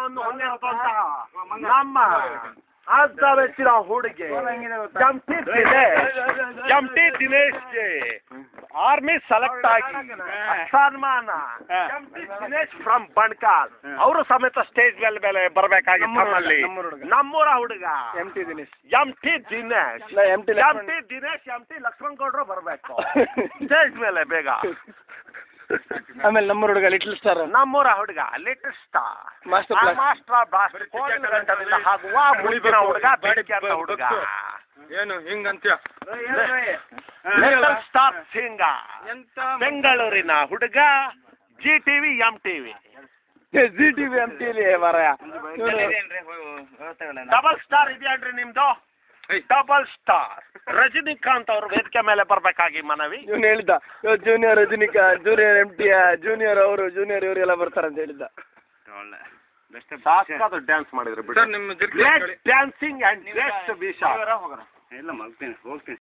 ಒಂದು ಹೊನ್ನೆ ಅಂತ ನಮ್ಮ ಅರ್ಧ ವೆಚ್ಚಿನ ಹುಡುಗಿ ಜಂಟಿ ದಿನೇಶ್ ಆರ್ಮಿ ಸೆಲೆಕ್ಟ್ ಆಗಿ ಸನ್ಮಾನ ಜಂಟಿ ದಿನೇಶ್ ಫ್ರಮ್ ಬಣ್ಕಾಲ್ ಅವರು ಸಮೇತ ಸ್ಟೇಜ್ ಮೇಲೆ ಬರ್ಬೇಕಾಗಿ ನಮ್ಮಲ್ಲಿ ನಮ್ಮೂರ ಹುಡುಗ ಎಂಟಿ ದಿನೇಶ್ ಲಕ್ಷ್ಮಣ್ ಗೌಡ್ರು ಬರ್ಬೇಕು ಸ್ಟೇಜ್ ಮೇಲೆ ಬೇಗ. ಆಮೇಲೆ ನಮ್ಮೂರ ಹುಡುಗ ಲಿಟಲ್ ಸ್ಟಾರ್, ನಮ್ಮೂರ ಹುಡುಗ ಲಿಟಲ್ ಸ್ಟಾರ್ ಮಾಸ್ಟರ್ ಬ್ಲಾಸ್ಟ್ ಗಂಟಲಿಂದ ಆಗುವ ಮುಳಿಬಿನ ಹುಡುಗ ಬೆಳಕಿಯ ಹುಡುಗ ಏನು ಹಿಂಗಂತ್ಯ ಲಿಟಲ್ ಸ್ಟಾರ್ ಸಿಂಗ ಬೆಂಗಳೂರಿನ ಹುಡುಗ GTV MTV ಮಾರಾಯ. ಡಬಲ್ ಸ್ಟಾರ್ ಇದೆಯನ್ರಿ ನಿಮ್ದು? ಡಬಲ್ ಸ್ಟಾರ್ ರಜನಿಕಾಂತ್ ಅವರು ವೇದಿಕೆ ಮೇಲೆ ಬರ್ಬೇಕಾಗಿ ಮನವಿ. ಇವನು ಹೇಳಿದ್ದ junior Rajinikanth, junior MT, junior ಅವರು ಜೂನಿಯರ್ ಇವರೆಲ್ಲ ಬರ್ತಾರಂತ ಹೇಳಿದ್ದ. ಸಾಕಾದ ಡ್ಯಾನ್ಸ್ ಮಾಡಿದ್ರು ಬಿಟ್ಟು. ನಿಮ್ಮ ಡ್ಯಾನ್ಸಿಂಗ್ ಅಂಡ್ ಬೆಸ್ಟ್ ವಿಷಯ. ಇಲ್ಲ ಮಲ್ತೀನಿ ಹೋಗ್ತೀನಿ.